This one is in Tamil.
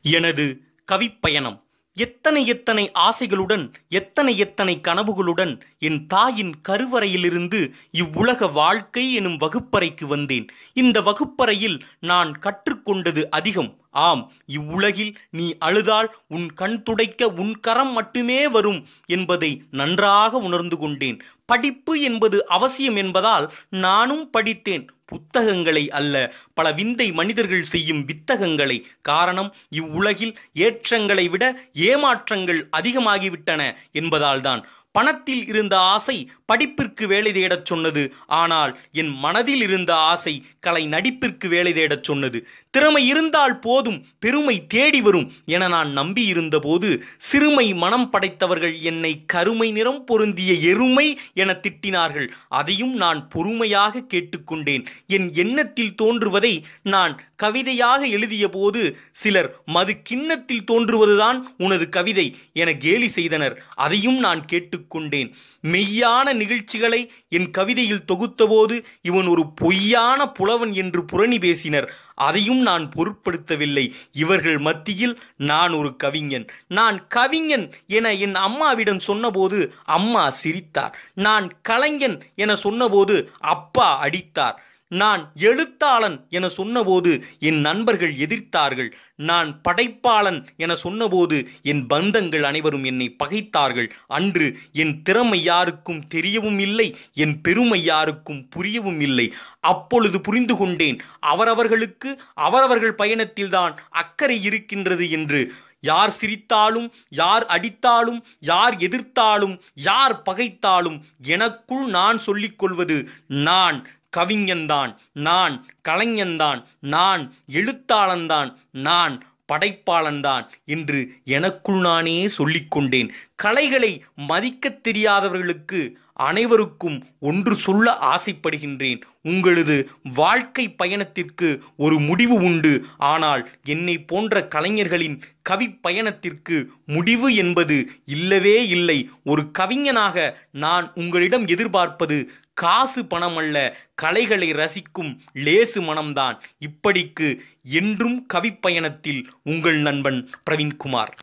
எனது கவிப்பயணம் எத்தனை எத்தனை ஆசைகளுடன் எத்தனை கனவுகளுடன் என் தாயின் கருவறையிலிருந்து இவ்வுலக வாழ்க்கை எனும் வகுப்பறைக்கு வந்தேன். இந்த வகுப்பறையில் நான் கற்றுக்கொண்டது அதிகம். ஆம், இவ்வுலகில் நீ அழுதால் உன் கண் துடைக்க உன் கரம் மட்டுமே வரும் என்பதை நன்றாக உணர்ந்து கொண்டேன். படிப்பு என்பது அவசியம் என்பதால் நானும் படித்தேன். புத்தகங்களை அல்ல, பல விந்தை மனிதர்கள் செய்யும் வித்தகங்களை. காரணம், இவ்வுலகில் ஏற்றங்களை விட ஏமாற்றங்கள் அதிகமாகிவிட்டன என்பதால்தான். பணத்தில் இருந்த ஆசை படிப்பிற்கு வேலை தேடச் சொன்னது. ஆனால் என் மனதில் இருந்த ஆசை கலை நடிப்பிற்கு வேலை தேடச் சொன்னது. திறமை இருந்தால் போதும், பெருமை தேடி வரும் என நான் நம்பியிருந்த போது சிறுமை மனம் படைத்தவர்கள் என்னை கருமை நிறம் பொருந்திய எருமை என திட்டினார்கள். அதையும் நான் பொறுமையாக கேட்டுக்கொண்டேன். என் எண்ணத்தில் தோன்றுவதை நான் கவிதையாக எழுதிய போது சிலர் மது கிண்ணத்தில் தோன்றுவதுதான் உனது கவிதை என கேலி செய்தனர். அதையும் நான் கேட்டுக்கொண்டேன். மெய்யான நிகழ்ச்சிகளை என் கவிதையில் தொகுத்தபோது இவன் ஒரு பொய்யான புலவன் என்று புரணி பேசினர். அதையும் நான் பொருட்படுத்தவில்லை. இவர்கள் மத்தியில் நான் ஒரு கவிஞன், நான் கவிஞன் என என் அம்மாவிடம் சொன்னபோது அம்மா சிரித்தார். நான் கலைஞன் என சொன்னபோது அப்பா அடித்தார். நான் எழுத்தாளன் என சொன்னபோது என் நண்பர்கள் எதிர்த்தார்கள். நான் படைப்பாளன் என சொன்னபோது என் பந்தங்கள் அனைவரும் என்னை பகைத்தார்கள். அன்று என் திறமை யாருக்கும் தெரியவும் இல்லை, என் பெருமை யாருக்கும் புரியவும் இல்லை. அப்பொழுது புரிந்து கொண்டேன், அவரவர்களுக்கு அவரவர்கள் பயணத்தில்தான் அக்கறை இருக்கின்றது என்று. யார் சிரித்தாலும், யார் அடித்தாலும், யார் எதிர்த்தாலும், யார் பகைத்தாலும் எனக்குள் நான் சொல்லிக்கொள்வது, நான் கவிஞன்தான், நான் கலைஞன்தான், நான் எழுத்தாளன்தான், நான் படைப்பாளன்தான் என்று எனக்குள் நானே சொல்லிக்கொண்டேன். கலைகளை மதிக்கத் தெரியாதவர்களுக்கு அனைவருக்கும் ஒன்று சொல்ல ஆசைப்படுகின்றேன். உங்களது வாழ்க்கை பயணத்திற்கு ஒரு முடிவு உண்டு. ஆனால் என்னை போன்ற கலைஞர்களின் கவி பயணத்திற்கு முடிவு என்பது இல்லவே இல்லை. ஒரு கவிஞனாக நான் உங்களிடம் எதிர்பார்ப்பது காசு பணம் அல்ல, கலைகளை ரசிக்கும் லேசு மனம்தான். இப்படிக்கு என்றும் கவிப்பயணத்தில் உங்கள் நண்பன் பிரவீன்குமார்.